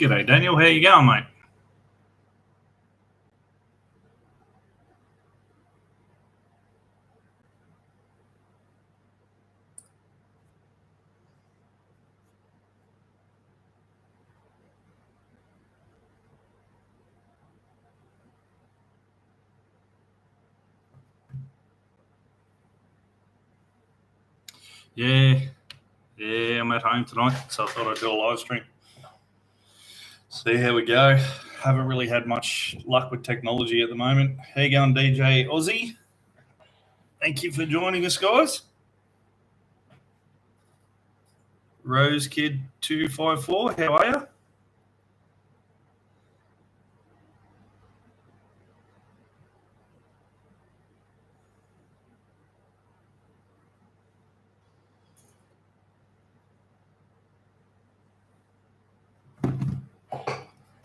G'day, Daniel. How you going, mate? Yeah, I'm at home tonight, so I thought I'd do a live stream. See how we go. Haven't really had much luck with technology at the moment. How you going, DJ Aussie? Thank you for joining us, guys. Rose Kid 254, how are you?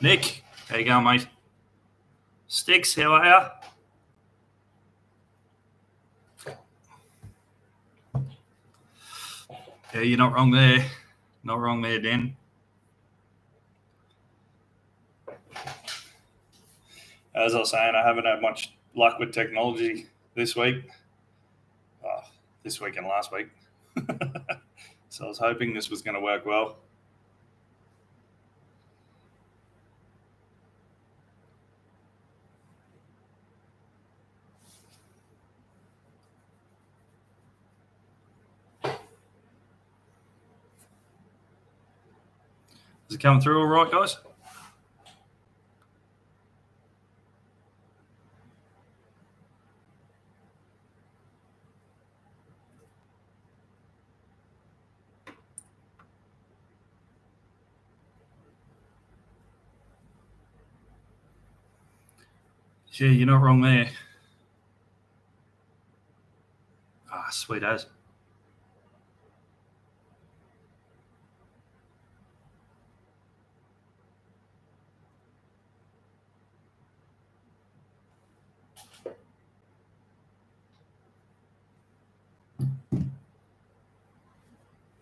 Nick, how you going, mate? Sticks, how are you? Yeah, you're not wrong there. Not wrong there, Dan. As I was saying, I haven't had much luck with technology this week. This week and last week. So I was hoping this was going to work well. Is it coming through all right, guys? Yeah, you're not wrong there. Sweet as.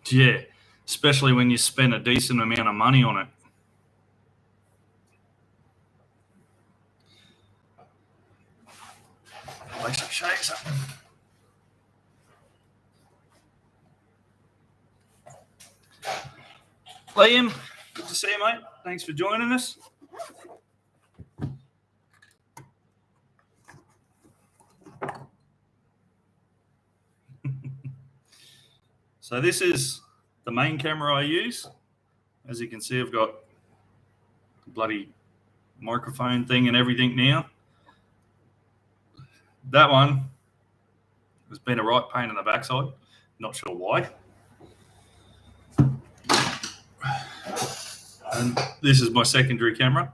Yeah, especially when you spend a decent amount of money on it. At least I'll show you something. Liam, good to see you, mate. Thanks for joining us. So this is the main camera I use. As you can see, I've got the bloody microphone thing and everything now. That one has been a right pain in the backside. Not sure why. And this is my secondary camera.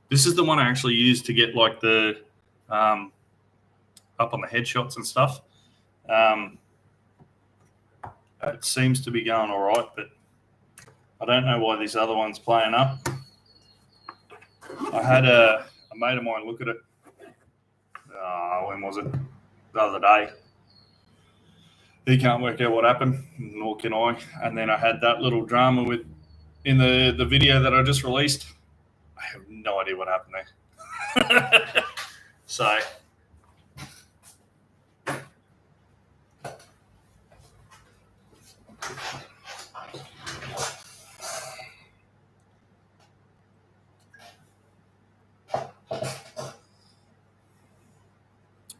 This is the one I actually use to get like the up on the headshots and stuff. It seems to be going all right, but I don't know why this other one's playing up. I had a mate of mine look at it. When was it? The other day. He can't work out what happened, nor can I. And then I had that little drama in the video that I just released. I have no idea what happened there.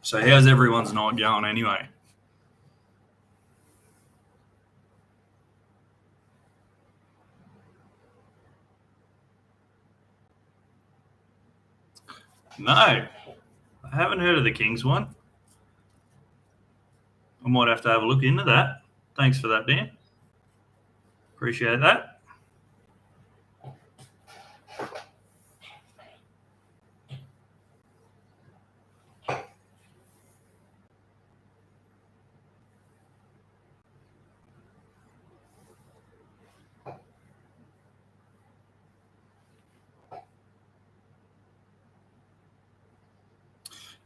So how's everyone's night going anyway? No, I haven't heard of the Kings one. I might have to have a look into that. Thanks for that, Dan. Appreciate that.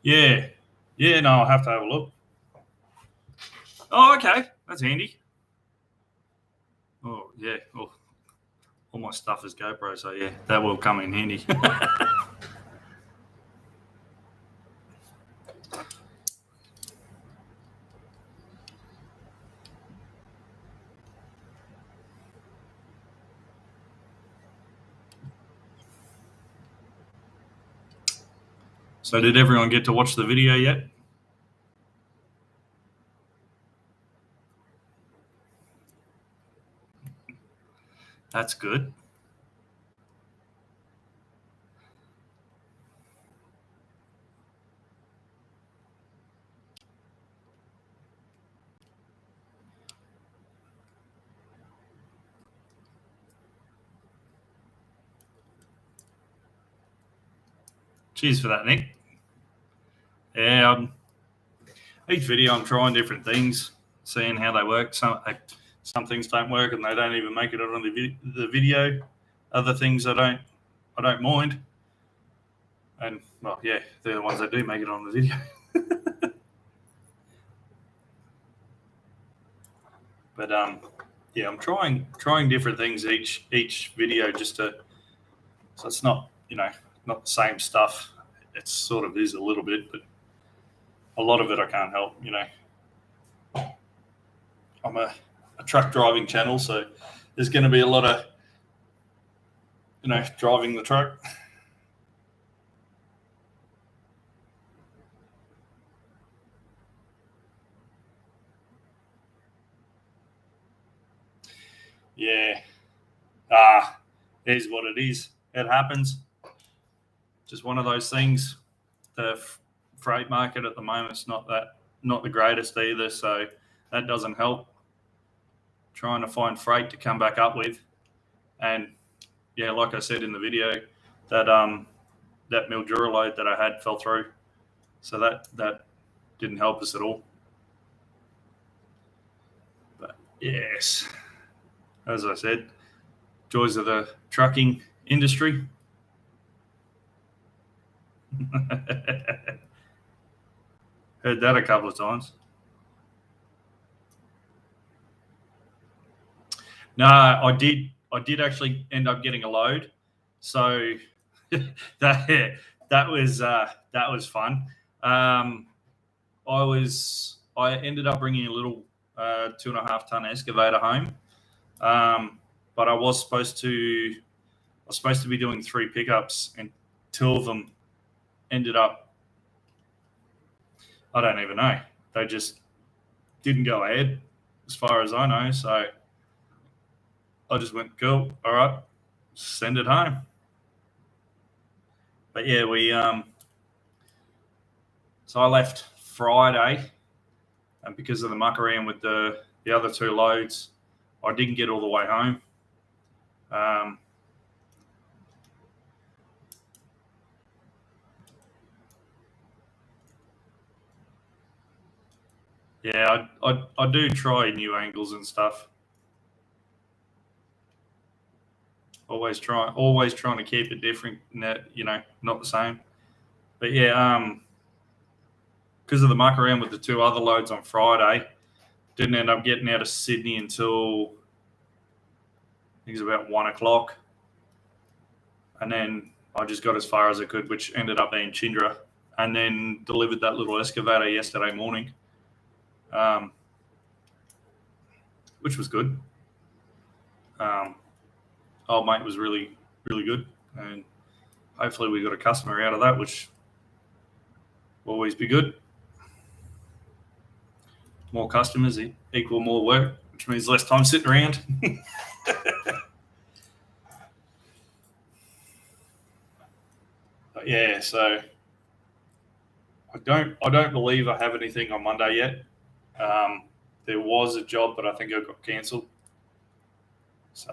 Yeah, no, I'll have to have a look. Oh, okay. That's handy. Oh, yeah. Oh, all my stuff is GoPro, so yeah, that will come in handy. So did everyone get to watch the video yet? That's good. Cheers for that, Nick. Yeah, each video I'm trying different things, seeing how they work. Some things don't work and they don't even make it on the video. Other things I don't mind. And well, yeah, they're the ones that do make it on the video. But yeah, I'm trying different things each video just to, so it's not not the same stuff. It sort of is a little bit, but a lot of it I can't help. I'm a truck driving channel, so there's going to be a lot of driving the truck. Yeah. Here's what it is. It happens. Just one of those things. The freight market at the moment's not the greatest either, so that doesn't help. Trying to find freight to come back up with, and yeah, like I said in the video, that Mildura load that I had fell through, so that didn't help us at all. But yes, as I said, joys of the trucking industry. Heard that a couple of times. No, I did actually end up getting a load, so that was fun. I ended up bringing a little 2.5 ton excavator home, but I was supposed to be doing 3 pickups, and 2 of them ended up, I don't even know. They just didn't go ahead, as far as I know. So I just went, cool, all right, send it home. But yeah, so I left Friday, and because of the muck around with the other 2 loads, I didn't get all the way home. Yeah, I do try new angles and stuff. Always trying to keep it different, not the same. But yeah, because of the muck around with the 2 other loads on Friday, didn't end up getting out of Sydney until I think it was about 1 o'clock, and then I just got as far as I could, which ended up being Chindra, and then delivered that little excavator yesterday morning, which was good. Old mate was really, really good, and hopefully we got a customer out of that, which will always be good. More customers equal more work, which means less time sitting around. But yeah, so I don't believe I have anything on Monday yet. There was a job, but I think it got cancelled. So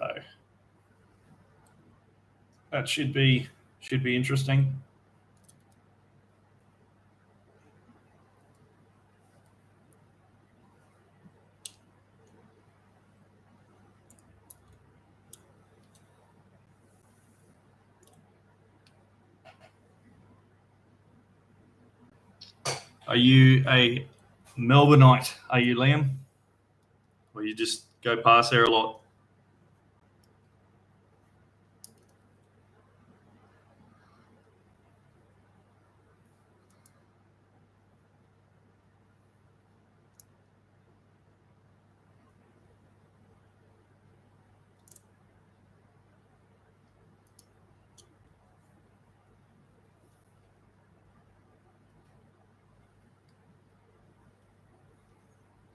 that should be interesting. Are you a Melbourneite? Are you, Liam? Or you just go past there a lot?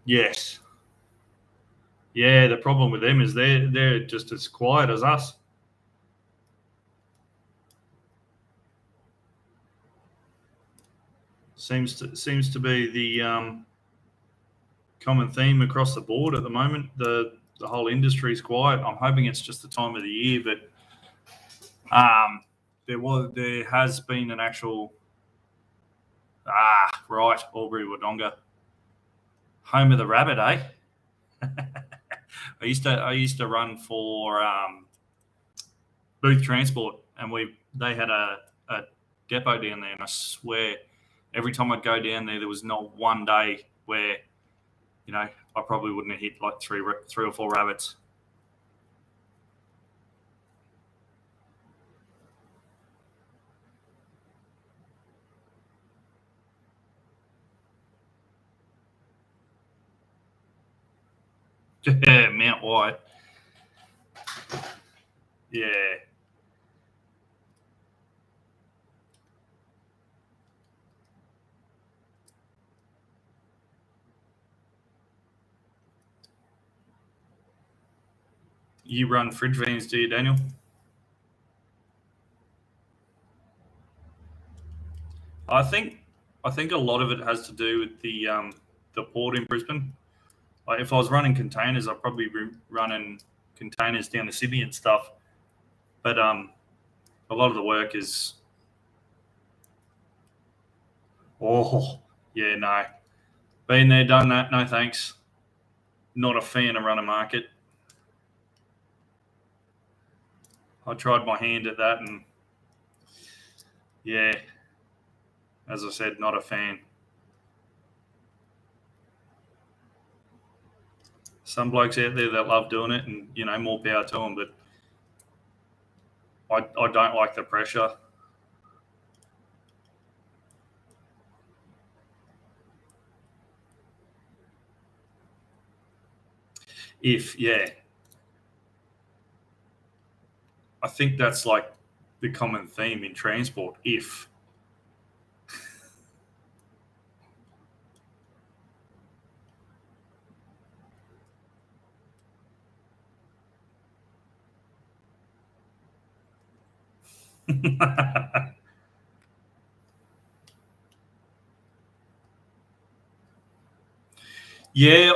Yes. Yeah, the problem with them is they're just as quiet as us. Seems to be the common theme across the board at the moment. The whole industry is quiet. I'm hoping it's just the time of the year, but there has been an actual right, Albury Wodonga, home of the rabbit, eh? I used to run for Booth Transport, and they had a depot down there, and I swear every time I'd go down there was not one day where I probably wouldn't have hit like three or four rabbits. Yeah, Mount White. Yeah. You run fridge vans, do you, Daniel? I think a lot of it has to do with the port in Brisbane. Like if I was running containers, I'd probably be running containers down to Sydney and stuff. But a lot of the work is yeah, no. Been there, done that, no thanks. Not a fan of run a market. I tried my hand at that and yeah, as I said, not a fan. Some blokes out there that love doing it and, more power to them, but I don't like the pressure. I think that's like the common theme in transport. If yeah,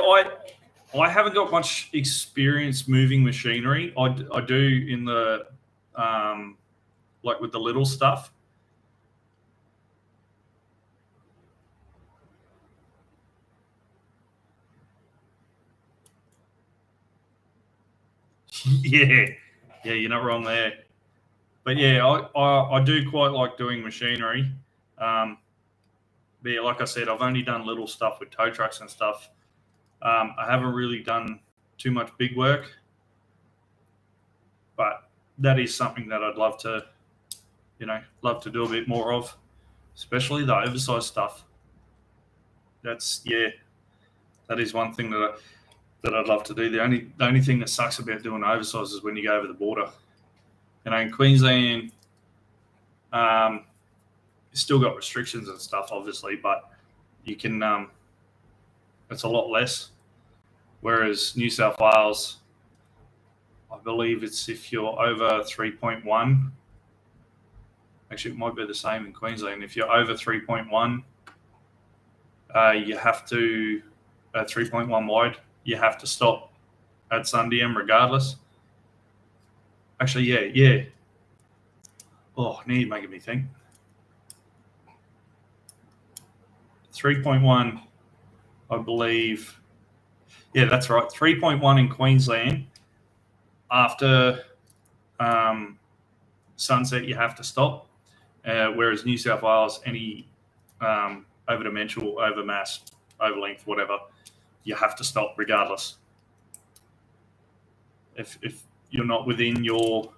I haven't got much experience moving machinery. I do in the like with the little stuff. Yeah, you're not wrong there. But yeah, I do quite like doing machinery. But yeah, like I said, I've only done little stuff with tow trucks and stuff. I haven't really done too much big work, but that is something that I'd love to, do a bit more of, especially the oversized stuff. That is one thing that I'd love to do. The only thing that sucks about doing oversized is when you go over the border. In Queensland, it's still got restrictions and stuff, obviously, but you can. It's a lot less. Whereas New South Wales, I believe it's if you're over 3.1. Actually, it might be the same in Queensland. If you're over 3.1, you have to 3.1 wide. You have to stop at Sundayam regardless. Actually, yeah. Oh, now you're making me think. 3.1, I believe. Yeah, that's right. 3.1 in Queensland. After sunset, you have to stop. Whereas New South Wales, any over dimensional, over mass, over length, whatever, you have to stop regardless. If you're not within your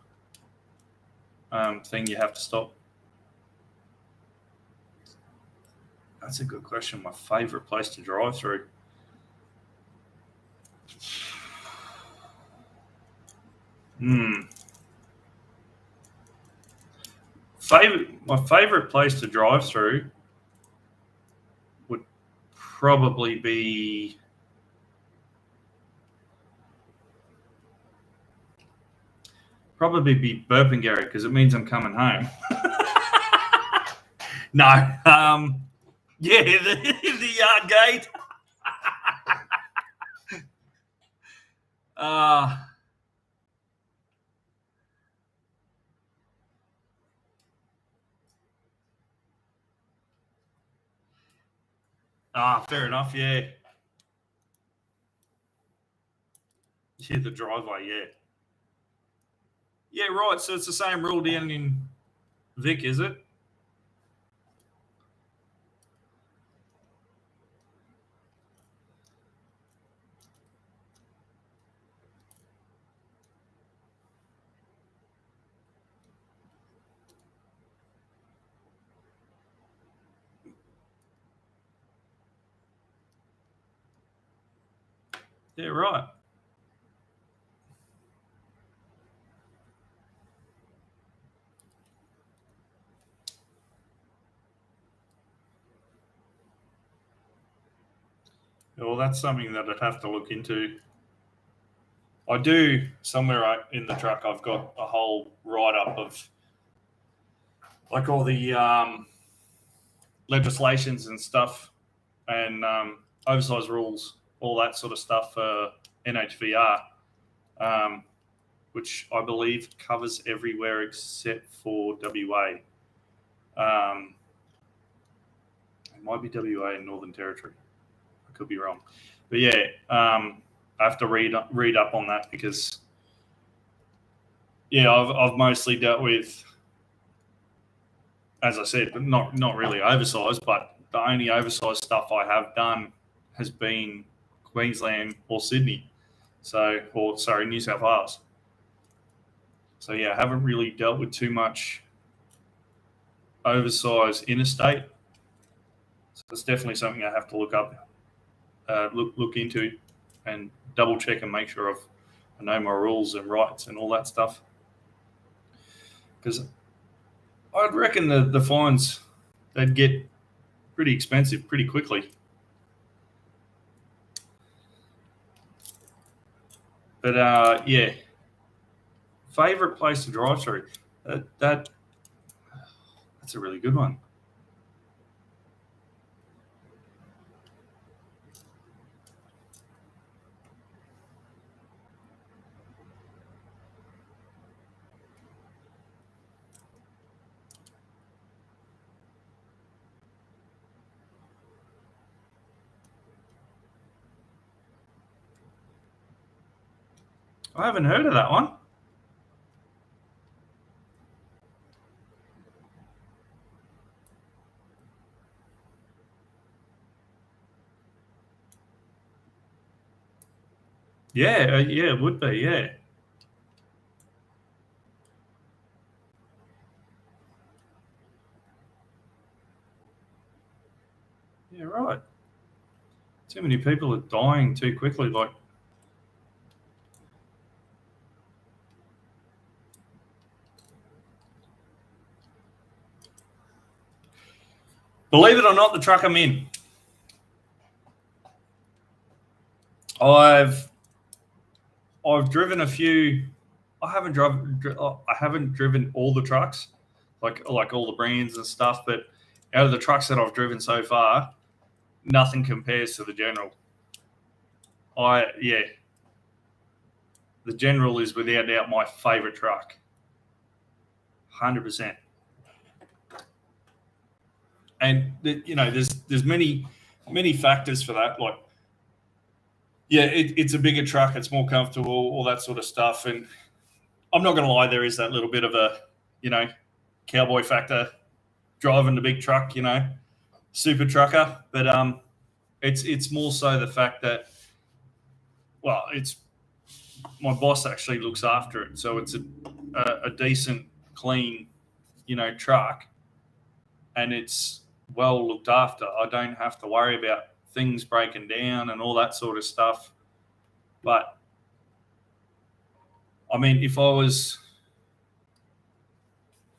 thing, you have to stop. That's a good question. My favourite place to drive through. My favourite place to drive through would probably be probably be burping, Gary, because it means I'm coming home. No. Yeah, the yard gate. Fair enough, yeah. Yeah, the driveway, yeah. Yeah, right. So it's the same rule down in Vic, is it? Yeah, right. Well, that's something that I'd have to look into. I do somewhere in the truck. I've got a whole write-up of like all the legislations and stuff, and oversized rules, all that sort of stuff for NHVR, which I believe covers everywhere except for WA. It might be WA and Northern Territory. I could be wrong, but yeah, I have to read up on that because yeah, I've mostly dealt with, as I said, not really oversized, but the only oversized stuff I have done has been Queensland or Sydney, New South Wales. So yeah, I haven't really dealt with too much oversized interstate. So it's definitely something I have to look up, look into, and double check and make sure I know my rules and rights and all that stuff. Because I'd reckon the fines, they'd get pretty expensive pretty quickly. But yeah, favorite place to drive through. That's a really good one. I haven't heard of that one. Yeah, it would be, yeah. Yeah, right. Too many people are dying too quickly. Like, believe it or not, the truck I'm in, I've driven a few. I haven't driven all the trucks, like all the brands and stuff. But out of the trucks that I've driven so far, nothing compares to the General. The General is without doubt my favorite truck. 100%. And there's many factors for that. Like, yeah, it's a bigger truck. It's more comfortable, all that sort of stuff. And I'm not going to lie, there is that little bit of a, cowboy factor driving the big truck, super trucker. But it's more so the fact that, well, it's my boss actually looks after it, so it's a decent, clean, truck, and it's well looked after. I don't have to worry about things breaking down and all that sort of stuff. But I mean, if I was,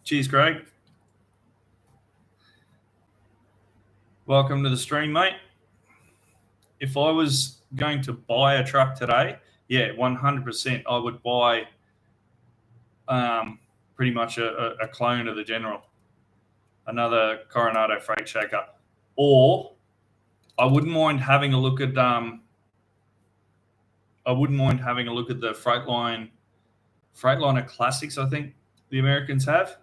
cheers, Greg. Welcome to the stream, mate. If I was going to buy a truck today, yeah, 100%, I would buy pretty much a clone of the General, another Coronado Freight Shaker. Or I wouldn't mind having a look at the Freightliner Classics. I think the Americans have.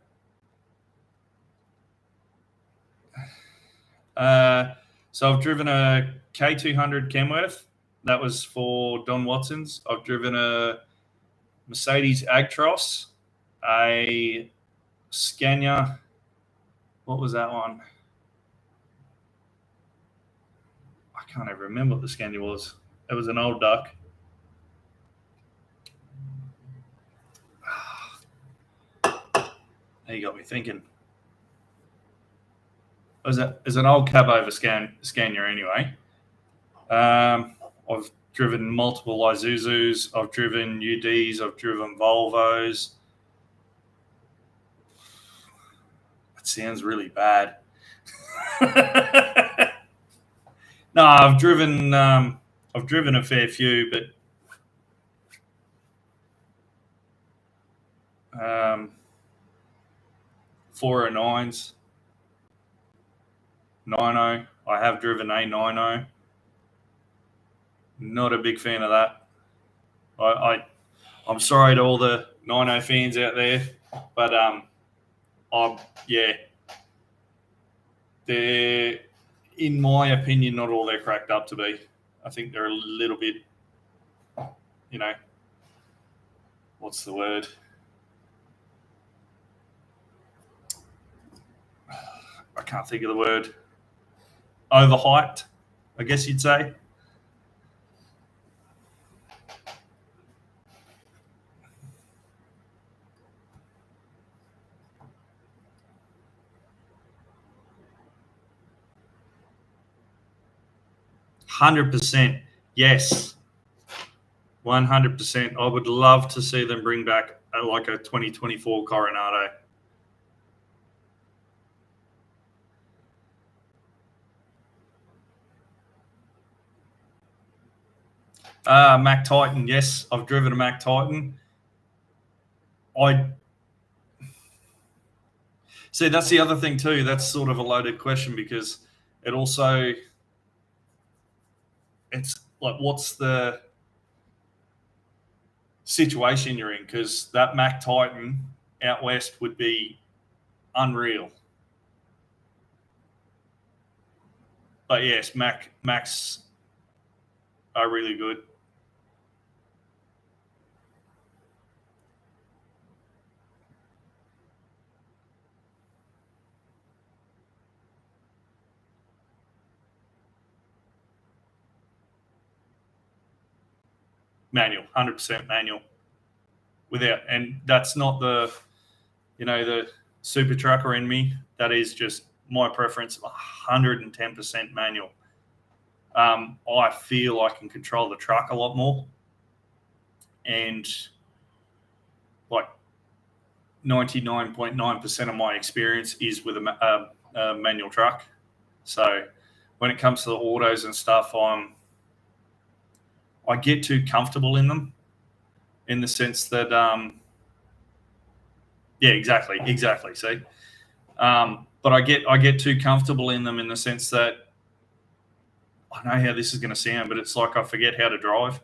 So I've driven a K200 Kenworth. That was for Don Watson's. I've driven a Mercedes Actros, a Scania. What was that one? I can't even remember what the Scania was. It was an old duck. Now you got me thinking. It was an old cab over Scania anyway. I've driven multiple Isuzus. I've driven UDs. I've driven Volvos. That sounds really bad. No, I've driven a fair few, but 409s, 90. I have driven a 90. Not a big fan of that. I'm sorry to all the 90 fans out there, but they're, in my opinion, not all they're cracked up to be. I think they're a little bit, what's the word? I can't think of the word. Overhyped, I guess you'd say. %, yes. 100%. I would love to see them bring back a 2024 Coronado. Mack Titan, yes. I've driven a Mack Titan. See, that's the other thing too. That's sort of a loaded question because it's like, what's the situation you're in? Because that Mack Titan out west would be unreal. But yes, Macks are really good. Manual, 100% manual. And that's not the super trucker in me. That is just my preference, 110% manual. I feel I can control the truck a lot more, and 99.9% of my experience is with a manual truck. So when it comes to the autos and stuff, I get too comfortable in them, in the sense that exactly. See, but I get too comfortable in them in the sense that I know how this is going to sound, but it's like I forget how to drive.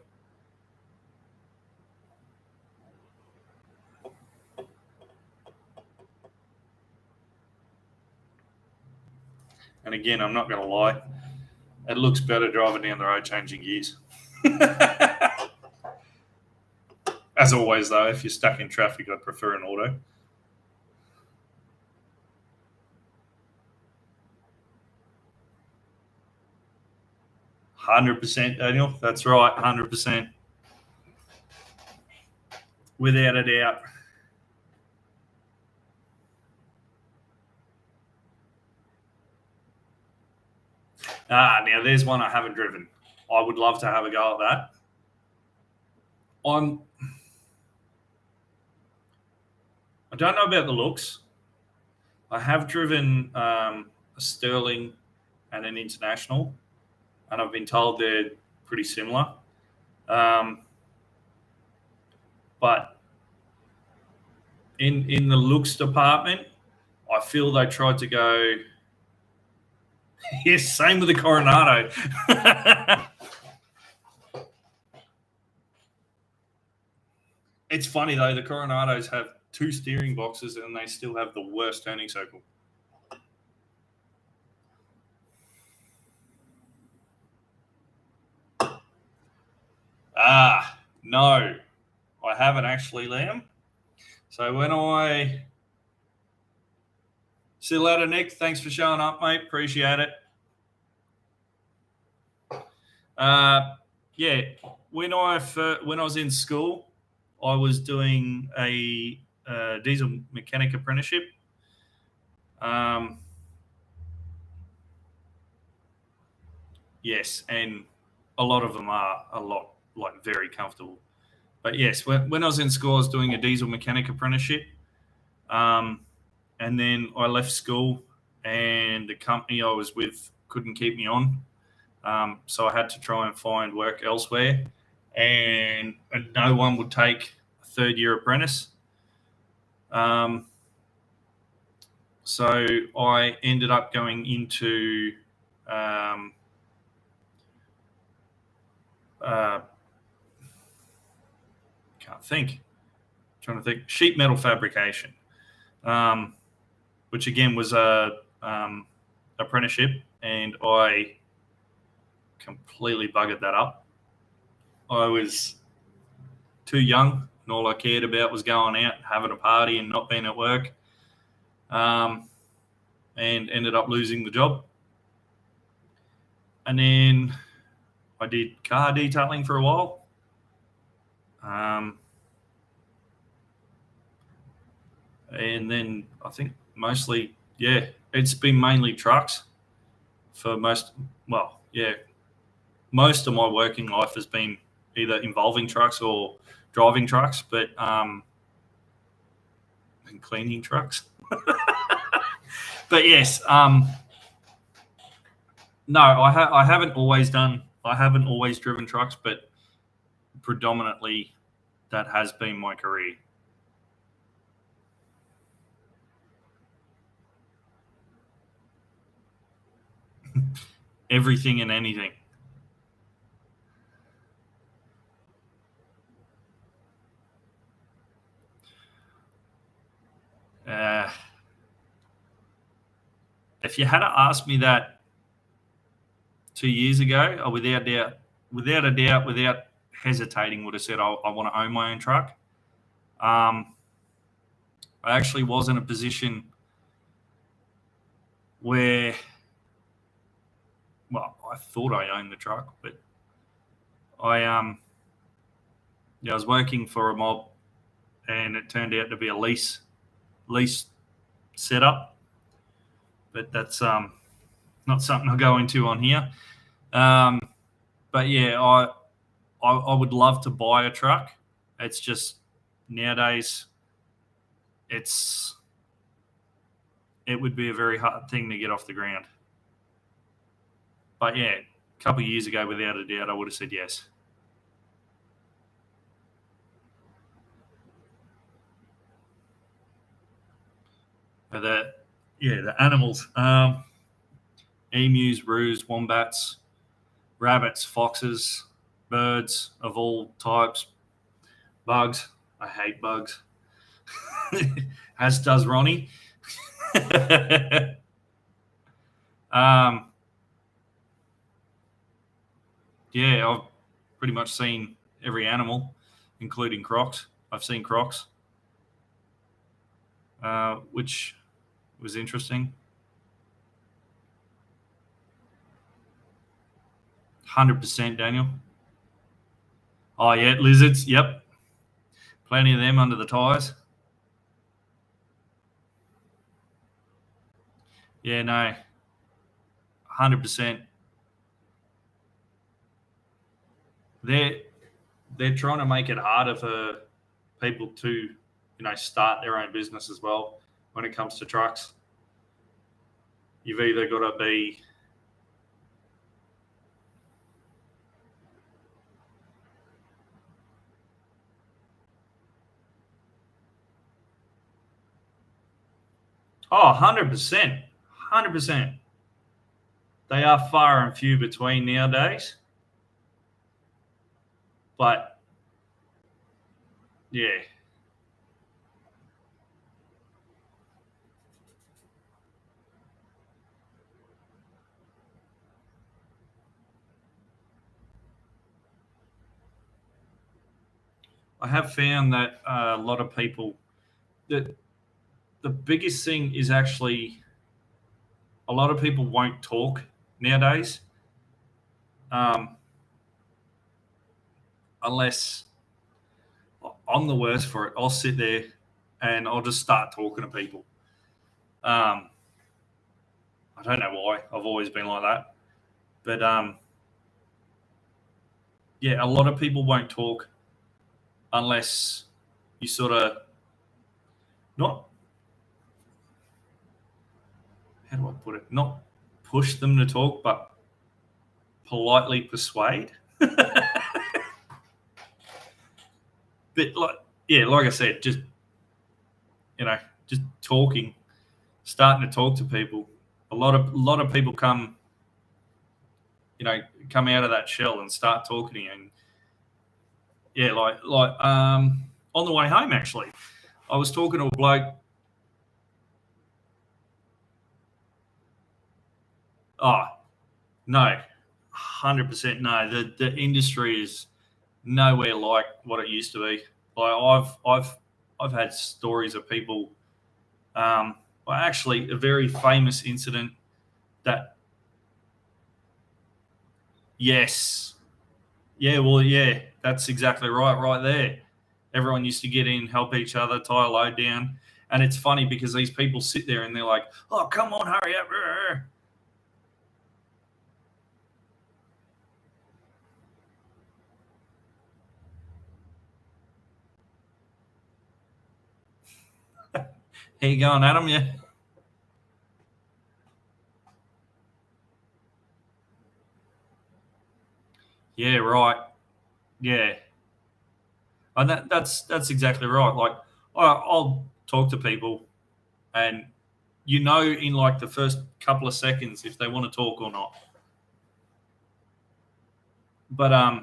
And again, I'm not going to lie, it looks better driving down the road changing gears. As always, though, if you're stuck in traffic, I'd prefer an auto. %, Daniel. That's right, 100%. Without a doubt. Now there's one I haven't driven. I would love to have a go at that. I don't know about the looks. I have driven a Sterling and an International, and I've been told they're pretty similar. But in the looks department, I feel they tried to go. Yes, same with the Coronado. It's funny though, the Coronados have 2 steering boxes and they still have the worst turning circle. No, I haven't actually, Liam. So when I see you later, Nick. Thanks for showing up, mate. Appreciate it. Yeah, when I was in school, I was doing a diesel mechanic apprenticeship. Yes, and a lot of them are very comfortable. But yes, when I was in school, I was doing a diesel mechanic apprenticeship, and then I left school, and the company I was with couldn't keep me on, so I had to try and find work elsewhere, and no one would take a third-year apprentice. So I ended up going into trying to think, sheet metal fabrication, which again was a apprenticeship, and I completely buggered that up. I was too young, and all I cared about was going out, having a party, and not being at work, and ended up losing the job. And then I did car detailing for a while. And then I think mostly, it's been mainly trucks for most of my working life has been either involving trucks or driving trucks, but and cleaning trucks. But yes, no, I haven't always driven trucks, but predominantly that has been my career. Everything and anything. If you had asked me that 2 years ago, I without a doubt, without hesitating, would have said I want to own my own truck. I actually was in a position where, I thought I owned the truck, but I was working for a mob, and it turned out to be a lease setup. But that's not something I'll go into on here. But yeah, I would love to buy a truck. It's just nowadays, it would be a very hard thing to get off the ground. But yeah, a couple of years ago, without a doubt, I would have said yes. But the animals, emus, roos, wombats, rabbits, foxes, birds of all types, bugs. I hate bugs, as does Ronnie. I've pretty much seen every animal, including crocs. I've seen crocs, which was interesting. 100%, Daniel. Oh, yeah, lizards. Yep. Plenty of them under the tyres. Yeah, no. 100%. They're trying to make it harder for people to, start their own business as well when it comes to trucks. You've either got to be Oh, 100%. 100%. They are far and few between nowadays. But, yeah. I have found that a lot of people, that the biggest thing is actually a lot of people won't talk nowadays, um, unless I'm the worst for it. I'll sit there and I'll just start talking to people. I don't know why. I've always been like that. But yeah, a lot of people won't talk unless you sort of not, how do I put it? Not push them to talk, but politely persuade. But like I said, just just talking, starting to talk to people. A lot of people come out of that shell and start talking to you. And yeah, on the way home, actually, I was talking to a bloke. Oh no, 100% no. The industry is nowhere like what it used to be. Like I've had stories of people. Well, actually, a very famous incident that. Yes. Yeah, well, yeah, that's exactly right there. Everyone used to get in, help each other, tie a load down. And it's funny because these people sit there and they're like, oh, come on, hurry up. How you going, Adam? Yeah. Yeah, right. Yeah. And that's exactly right. Like, I'll talk to people and in like the first couple of seconds if they want to talk or not. But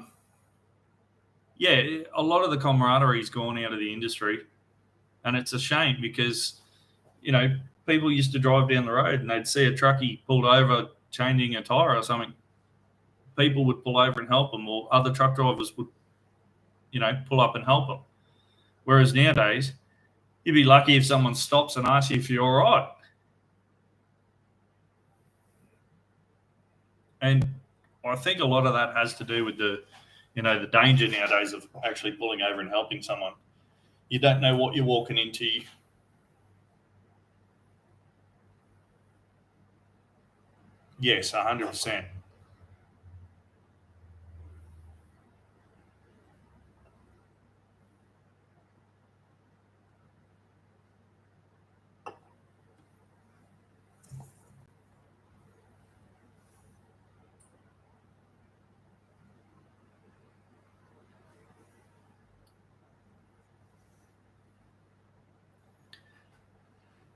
yeah, a lot of the camaraderie's gone out of the industry, and it's a shame because you know people used to drive down the road and they'd see a truckie pulled over changing a tire or something. People would pull over and help them, or other truck drivers would pull up and help them. Whereas nowadays, you'd be lucky if someone stops and asks you if you're all right. And I think a lot of that has to do with the danger nowadays of actually pulling over and helping someone. You don't know what you're walking into. Yes, 100%.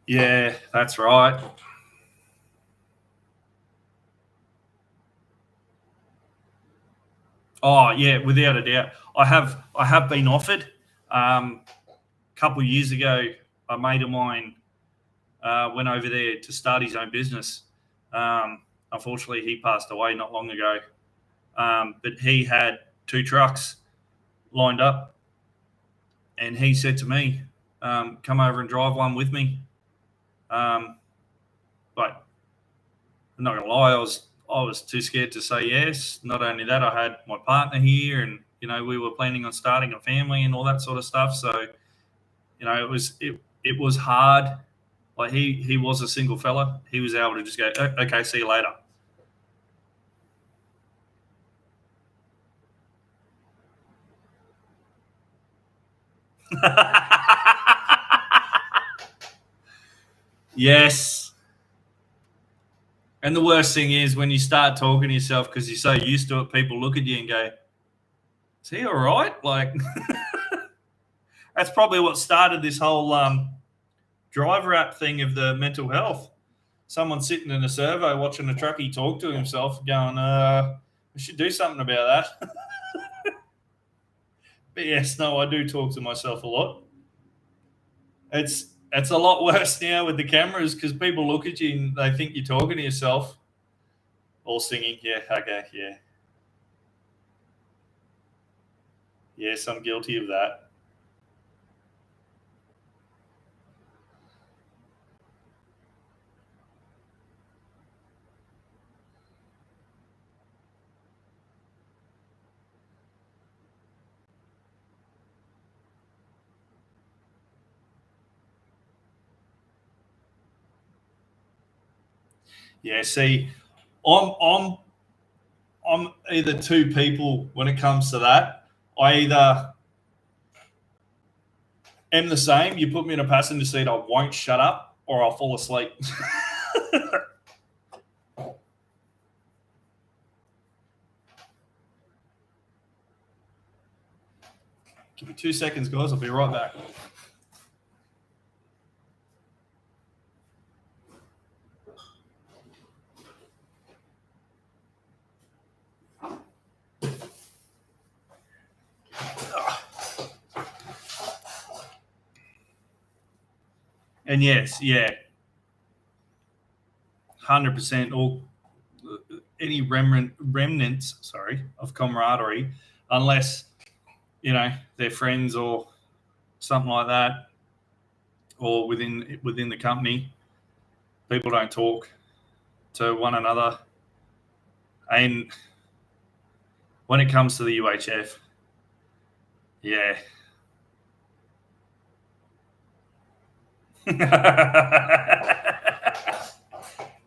Yeah, that's right. Oh yeah, without a doubt. I have been offered. A couple of years ago, a mate of mine went over there to start his own business. Unfortunately, he passed away not long ago. But he had two trucks lined up, and he said to me, "Come over and drive one with me." Um, but I'm not gonna lie, I was too scared to say yes. Not only that, I had my partner here, and we were planning on starting a family and all that sort of stuff. So it was hard. Like he was a single fella. He was able to just go, okay, see you later. Yes. And the worst thing is when you start talking to yourself because you're so used to it, people look at you and go, "Is he all right?" Like that's probably what started this whole driver app thing of the mental health. Someone sitting in a servo watching a truckie talk to himself going, we should do something about that. But yes, no, I do talk to myself a lot. It's a lot worse now with the cameras because people look at you and they think you're talking to yourself or singing. Yeah, okay, yeah. Yes, I'm guilty of that. Yeah, see, I'm either two people when it comes to that. I either am the same. You put me in a passenger seat, I won't shut up, or I'll fall asleep. Give me 2 seconds, guys. I'll be right back. And yes, yeah, 100%. All any remnants, of camaraderie, unless they're friends or something like that, or within the company, people don't talk to one another. And when it comes to the UHF, yeah.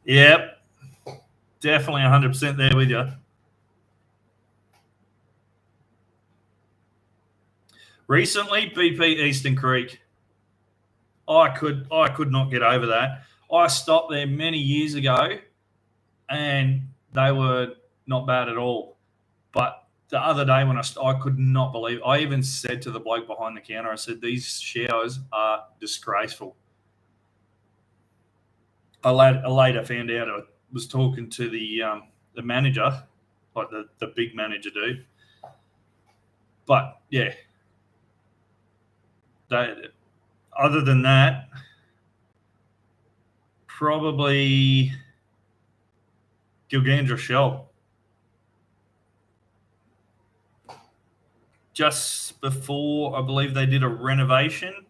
Yep. Definitely 100% there with you. Recently, BP Eastern Creek. I could not get over that. I stopped there many years ago, and they were not bad at all. But the other day when I could not believe, I even said to the bloke behind the counter, I said, these showers are disgraceful. I later found out I was talking to the manager, like the big manager dude. But yeah, other than that, probably Gilgandra Shell. Just before, I believe they did a renovation,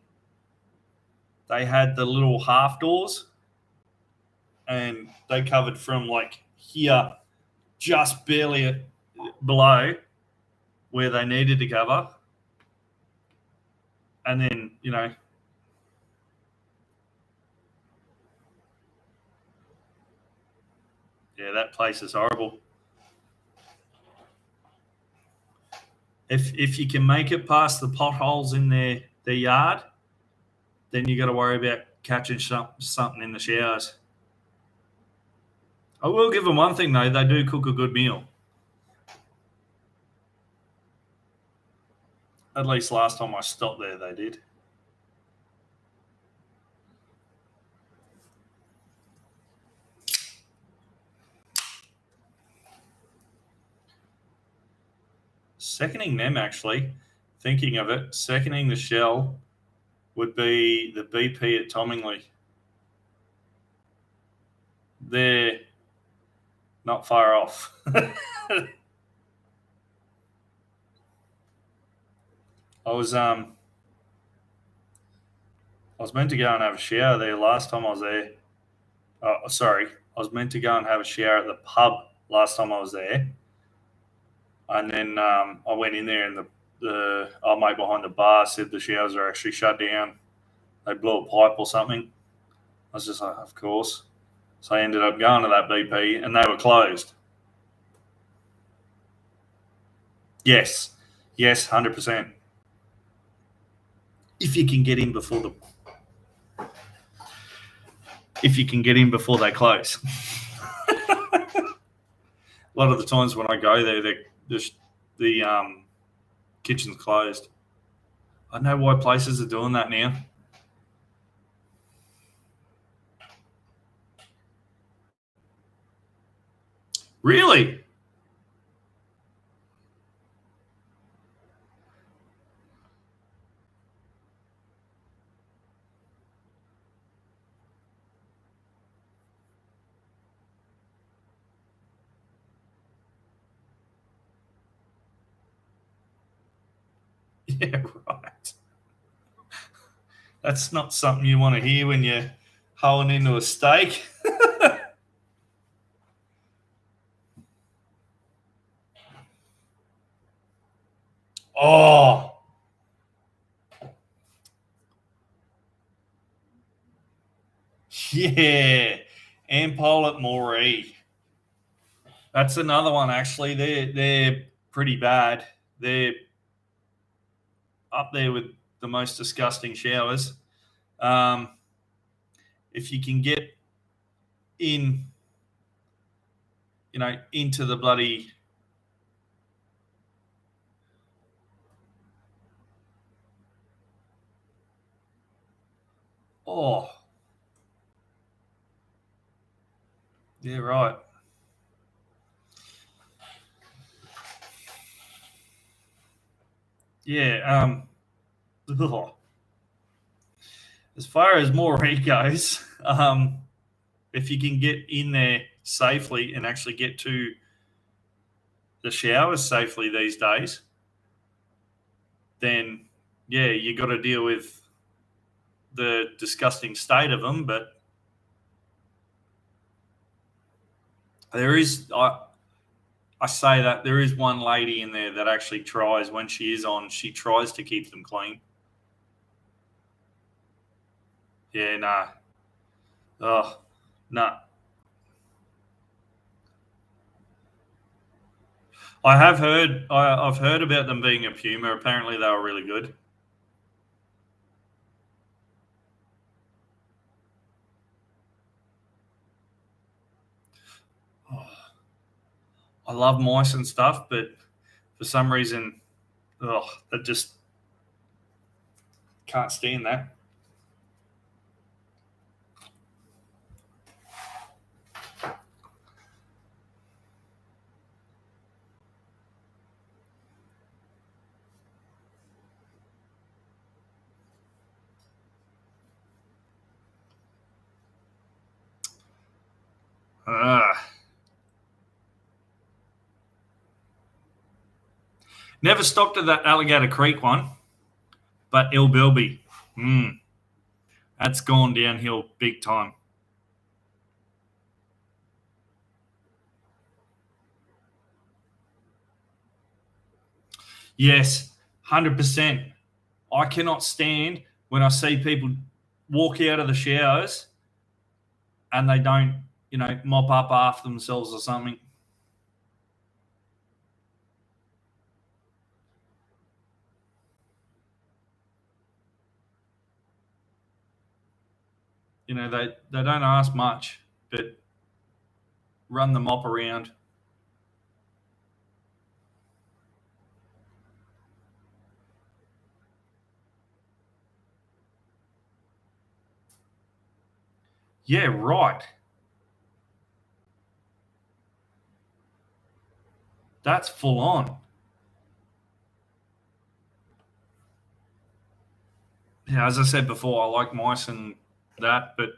they had the little half doors, and they covered from like here, just barely below where they needed to cover. And then, yeah, that place is horrible. If you can make it past the potholes in their yard, then you got to worry about catching something in the showers. I will give them one thing though; they do cook a good meal. At least last time I stopped there, they did. Seconding them, actually, thinking of it, seconding the Shell would be the BP at Tomingley. They're not far off. I was meant to go and have a shower there last time I was there. Sorry, I was meant to go and have a shower at the pub last time I was there, and then I went in there and the old mate behind the bar said the showers are actually shut down. They blew a pipe or something. I was just like, of course. So I ended up going to that BP, and they were closed. Yes, 100%. If you can get in before they close. A lot of the times when I go there, the kitchen's closed. I don't know why places are doing that now. Really? Yeah, right. That's not something you want to hear when you're hoeing into a steak. Oh, yeah. Ampol at Moree. That's another one, actually. They're pretty bad. They're up there with the most disgusting showers. Um, if you can get in, into the bloody. Oh, yeah, right. Yeah. Ugh. As far as Moree goes, if you can get in there safely and actually get to the showers safely these days, then yeah, you got to deal with the disgusting state of them. But there is, I say that there is one lady in there that actually tries, when she is on, she tries to keep them clean. Yeah, nah. Oh, nah. I've heard about them being a Puma. Apparently, they were really good. Oh, I love mice and stuff, but for some reason, I just can't stand that. Never stopped at that Alligator Creek one, but Ilbilby, that's gone downhill big time. Yes, 100%. I cannot stand when I see people walk out of the showers and they don't, mop up after themselves or something. They don't ask much, but run the mop around. Yeah, right. That's full on. Yeah, as I said before, I like mice and that, but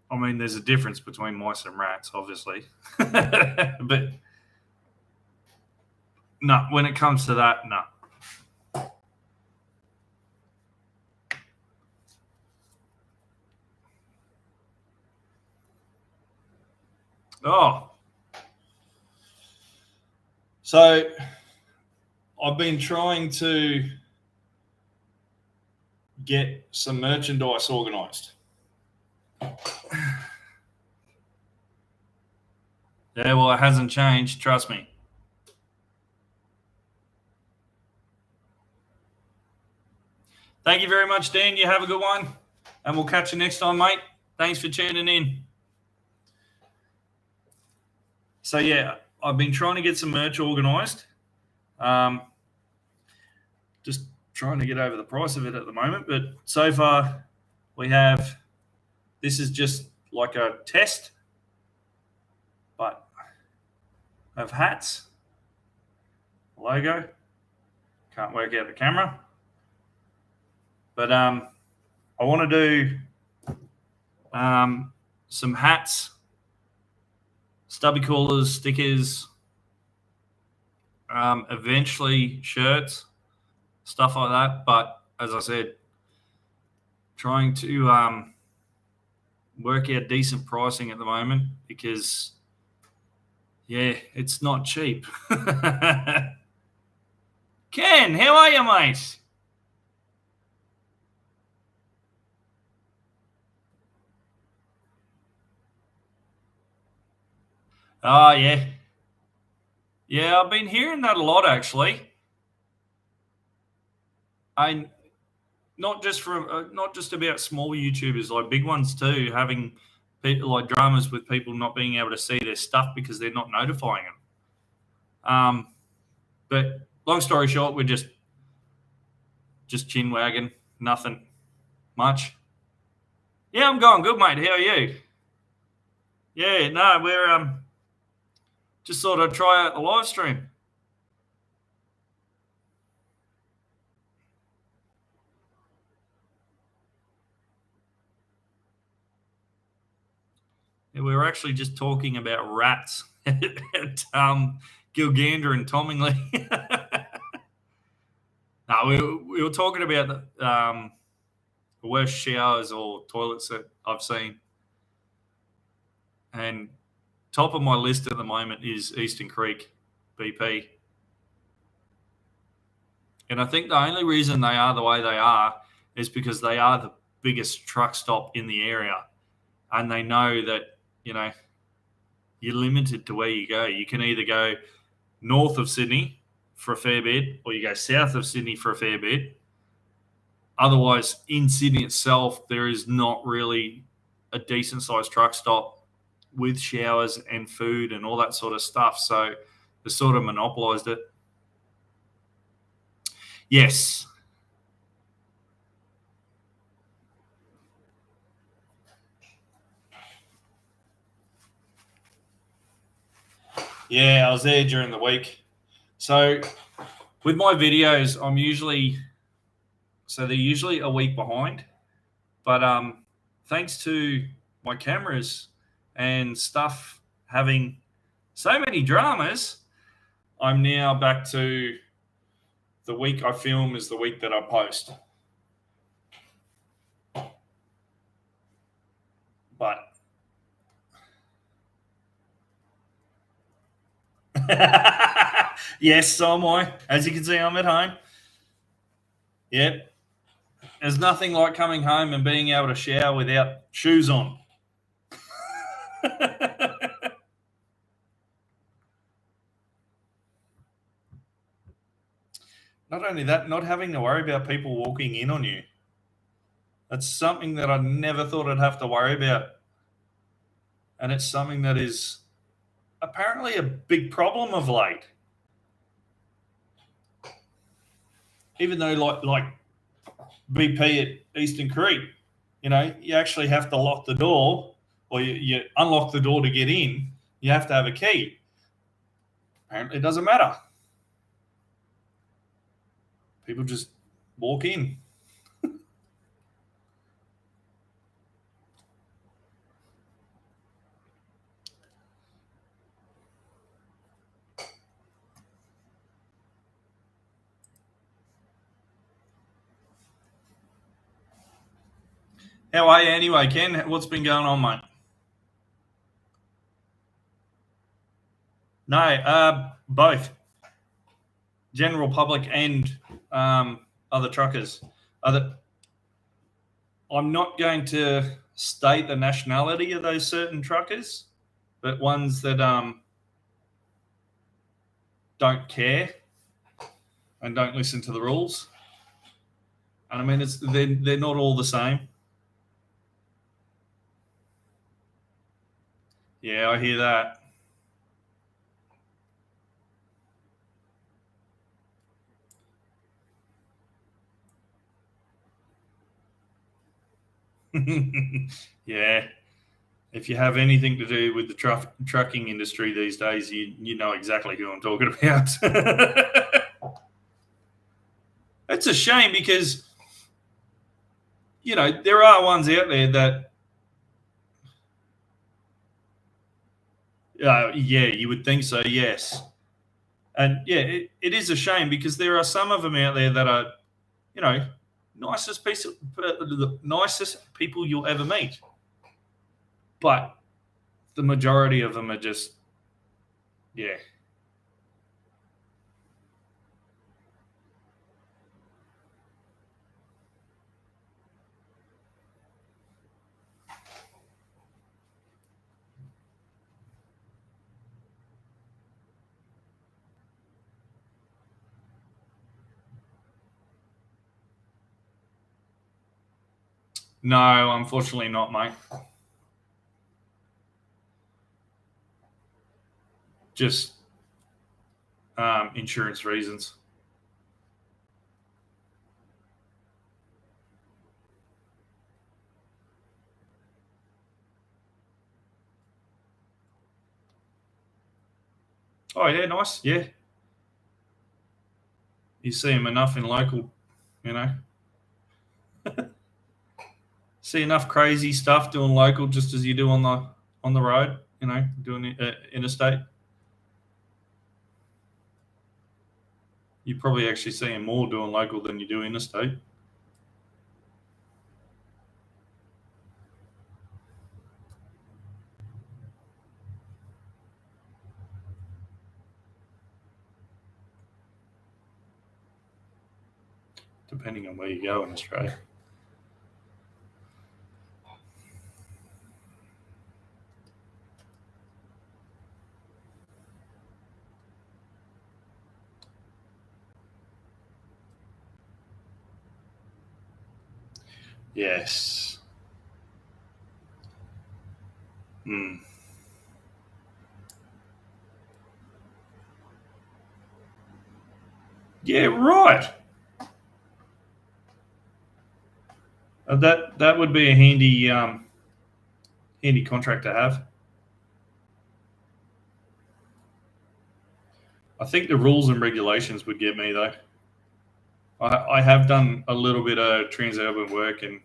I mean, there's a difference between mice and rats, obviously. But no, when it comes to that, no. Oh, so I've been trying to get some merchandise organised. Yeah, well, it hasn't changed. Trust me. Thank you very much, Dan. You have a good one, and we'll catch you next time, mate. Thanks for tuning in. So yeah, I've been trying to get some merch organised. Just trying to get over the price of it at the moment, but so far we have. This is just like a test, but of hats. Logo. Can't work out the camera. But I want to do some hats, stubby coolers, stickers, eventually shirts, stuff like that. But as I said, trying to work out decent pricing at the moment because, yeah, it's not cheap. Ken, how are you, mate? Oh, yeah. Yeah, I've been hearing that a lot, actually. I not just from not just about small YouTubers, like big ones too, having people like dramas with people not being able to see their stuff because they're not notifying them. But long story short, we're just chin wagging, nothing much. Yeah, I'm going good, mate. How are you? Yeah, no, we're just sort of try out the live stream. Yeah, we were actually just talking about rats at Gilgandra and Tomingley. No, we were talking about the worst showers or toilets that I've seen. And top of my list at the moment is Eastern Creek BP. And I think the only reason they are the way they are is because they are the biggest truck stop in the area. And they know that, you're limited to where you go. You can either go north of Sydney for a fair bit or you go south of Sydney for a fair bit. Otherwise, in Sydney itself, there is not really a decent sized truck stop with showers and food and all that sort of stuff. So they sort of monopolized it. Yes. Yeah, I was there during the week. So with my videos, they're usually a week behind. But thanks to my cameras and stuff having so many dramas, I'm now back to the week I film is the week that I post. But yes, so am I. As you can see, I'm at home. Yep. There's nothing like coming home and being able to shower without shoes on. Not only that, not having to worry about people walking in on you. That's something that I never thought I'd have to worry about. And it's something that is apparently a big problem of late. Even though, like BP at Eastern Creek, you actually have to lock the door or you unlock the door to get in. You have to have a key. Apparently, it doesn't matter. People just walk in. How are you anyway, Ken? What's been going on, mate? No, both general public and other truckers. I'm not going to state the nationality of those certain truckers, but ones that don't care and don't listen to the rules. And I mean, they're not all the same. Yeah, I hear that. Yeah. If you have anything to do with the trucking industry these days, you know exactly who I'm talking about. It's a shame because, there are ones out there that, yeah, you would think so, yes. And yeah, it is a shame because there are some of them out there that are, you know, nicest people you'll ever meet. But the majority of them are just, yeah. No, unfortunately not, mate. Just insurance reasons. Oh yeah, nice. Yeah, you see them enough in local, you know. See enough crazy stuff doing local, just as you do on the road. Doing interstate. You probably actually seeing more doing local than you do interstate. Depending on where you go in Australia. Yes. Mm. Yeah, right. That would be a handy contract to have. I think the rules and regulations would get me though. I have done a little bit of transurban work, and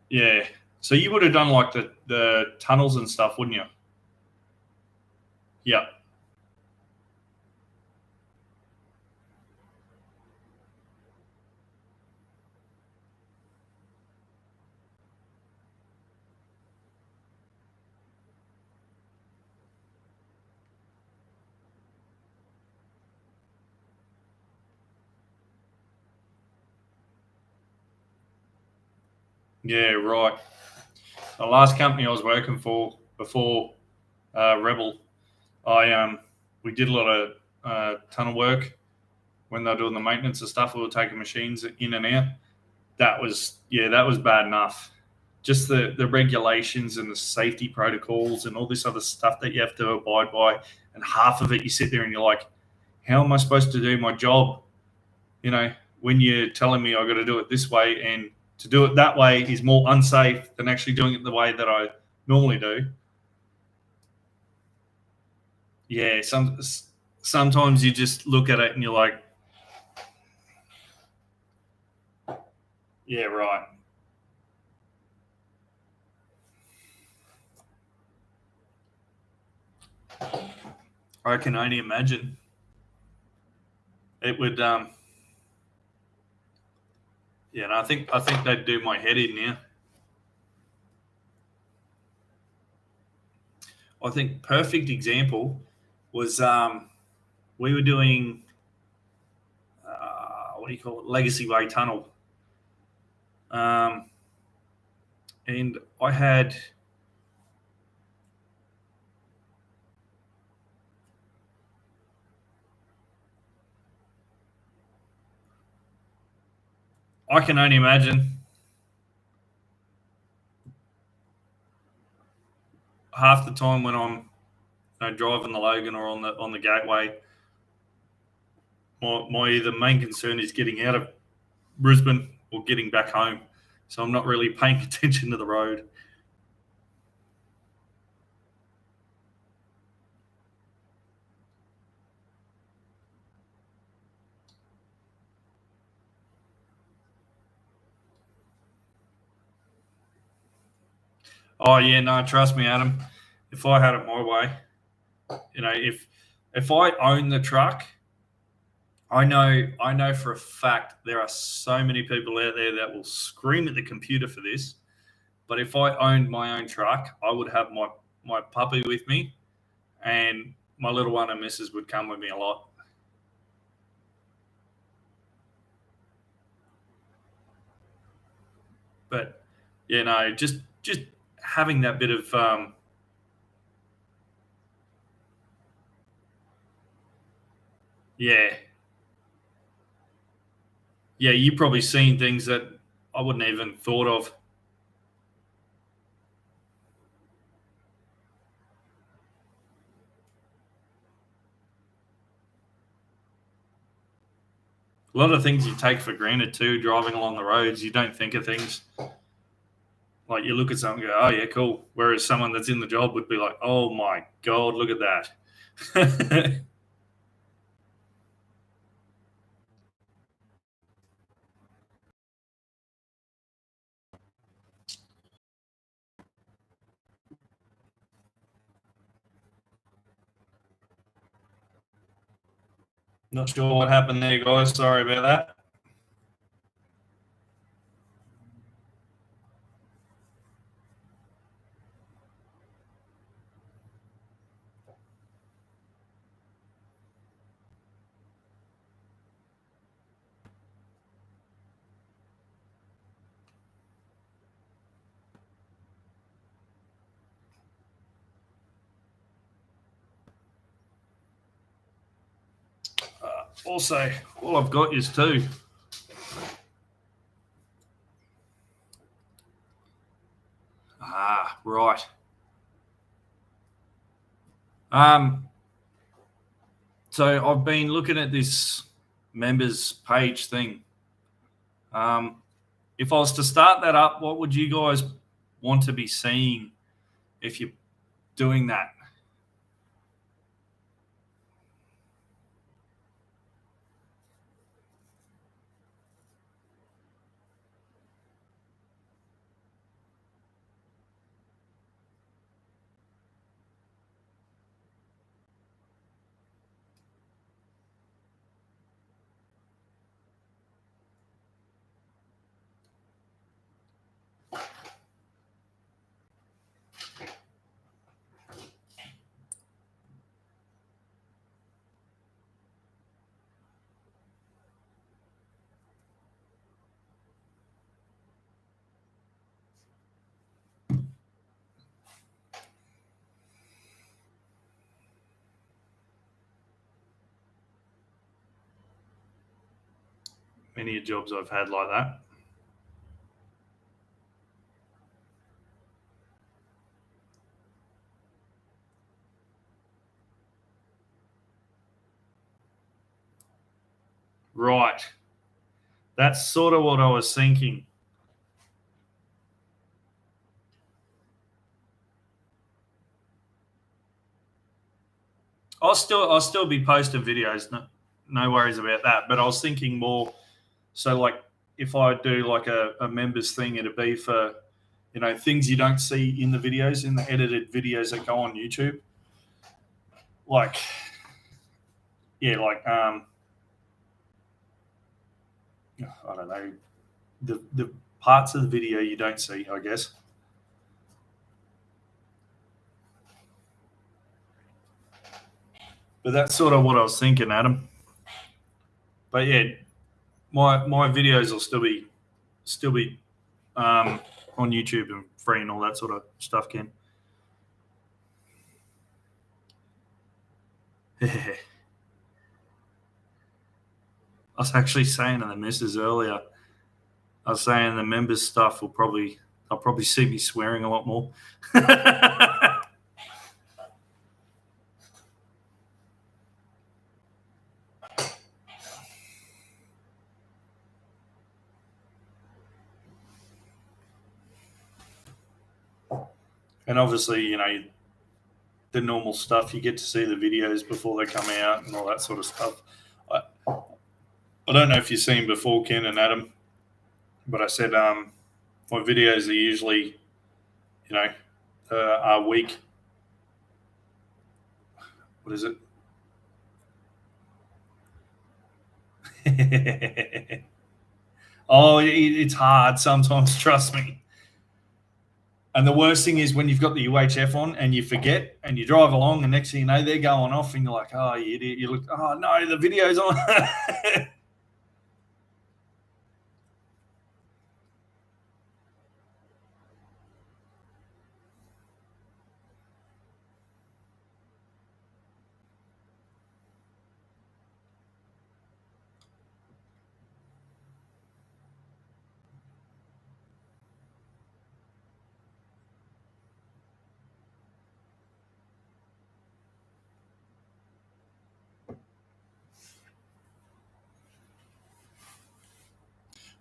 yeah. So you would have done like the tunnels and stuff, wouldn't you? Yeah. Yeah, right. The last company I was working for before Rebel, I we did a lot of tunnel work when they were doing the maintenance and stuff. We were taking machines in and out. That was bad enough. Just the regulations and the safety protocols and all this other stuff that you have to abide by, and half of it you sit there and you're like, how am I supposed to do my job? When you're telling me I got to do it this way, and to do it that way is more unsafe than actually doing it the way that I normally do. Yeah, sometimes you just look at it and you're like, yeah, right. I can only imagine. It would, yeah, and I think they'd do my head in now. I think perfect example was we were doing what do you call it, Legacy Way Tunnel, and I can only imagine half the time when I'm driving the Logan or on the Gateway. My either main concern is getting out of Brisbane or getting back home, so I'm not really paying attention to the road. Oh yeah, no, trust me, Adam. If I had it my way, if I own the truck, I know for a fact there are so many people out there that will scream at the computer for this. But if I owned my own truck, I would have my puppy with me, and my little one and missus would come with me a lot. But just having that bit of yeah. Yeah, you've probably seen things that I wouldn't even thought of. A lot of things you take for granted too, driving along the roads. You don't think of things. Like you look at something and go, oh, yeah, cool. Whereas someone that's in the job would be like, oh, my God, look at that. Not sure what happened there, guys. Sorry about that. Also, all I've got is two. Ah, right. So I've been looking at this members page thing. If I was to start that up, what would you guys want to be seeing if you're doing that? Many jobs I've had like that. Right. That's sort of what I was thinking. I'll still be posting videos. No worries about that. But I was thinking more. So like, if I do like a members thing, it'd be for things you don't see in the videos, in the edited videos that go on YouTube. Like, yeah, like I don't know, the parts of the video you don't see, I guess. But that's sort of what I was thinking, Adam. But yeah, my videos will still be on YouTube and free and all that sort of stuff, Ken. I was actually saying to the missus earlier, I was saying the members stuff they'll probably see me swearing a lot more. And obviously, the normal stuff, you get to see the videos before they come out and all that sort of stuff. I don't know if you've seen before, Ken and Adam, but I said my videos are usually, a week. What is it? Oh, it's hard sometimes, trust me. And the worst thing is when you've got the UHF on and you forget and you drive along and next thing you know, they're going off and you're like, oh, you idiot. You look, oh, no, the video's on.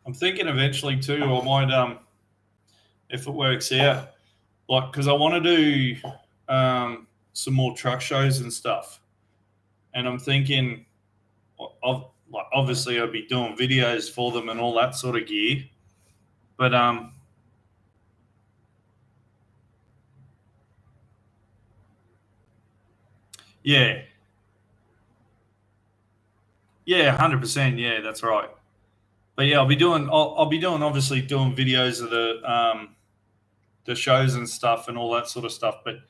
I'm thinking eventually too, I might, if it works out, like, because I want to do some more truck shows and stuff. And I'm thinking, of, like, obviously I'd be doing videos for them and all that sort of gear. But yeah. Yeah, 100%. Yeah, that's right. But yeah, I'll be doing obviously doing videos of the shows and stuff and all that sort of stuff. But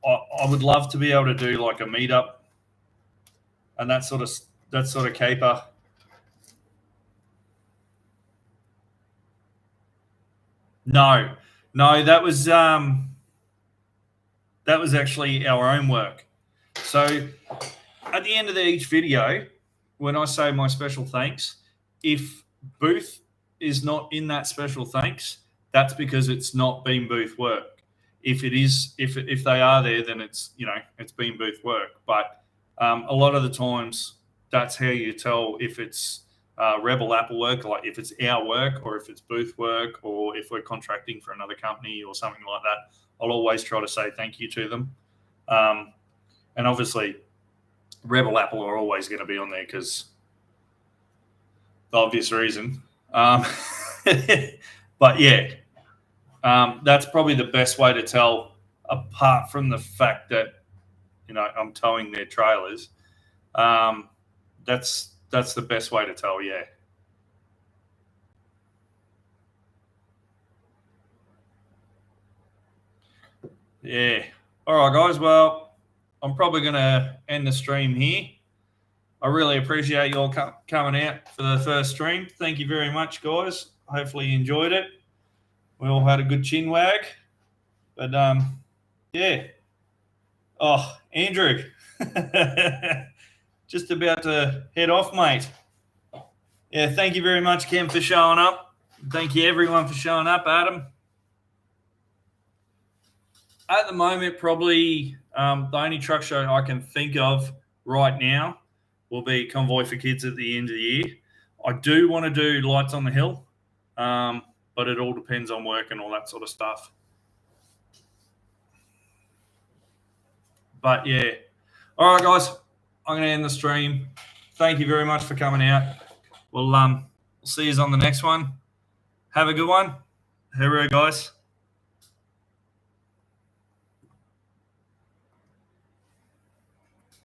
I would love to be able to do like a meetup and that sort of caper. No, that was actually our own work. So at the end of each video, when I say my special thanks, if Booth is not in that special thanks, that's because it's not been Booth work. If it is, if they are there, then it's it's been Booth work. But a lot of the times, that's how you tell if it's Rebel Apple work, like if it's our work or if it's Booth work or if we're contracting for another company or something like that. I'll always try to say thank you to them. And obviously, Rebel Apple are always going to be on there because the obvious reason. But yeah, that's probably the best way to tell, apart from the fact that I'm towing their trailers. That's the best way to tell. Yeah. Yeah. All right, guys. Well, I'm probably going to end the stream here. I really appreciate you all coming out for the first stream. Thank you very much, guys. Hopefully you enjoyed it. We all had a good chin wag. But, yeah. Oh, Andrew. Just about to head off, mate. Yeah, thank you very much, Ken, for showing up. Thank you, everyone, for showing up, Adam. At the moment, probably the only truck show I can think of right now will be Convoy for Kids at the end of the year. I do want to do Lights on the Hill, but it all depends on work and all that sort of stuff. But yeah. All right, guys. I'm going to end the stream. Thank you very much for coming out. We'll see you on the next one. Have a good one. Hooroo, guys.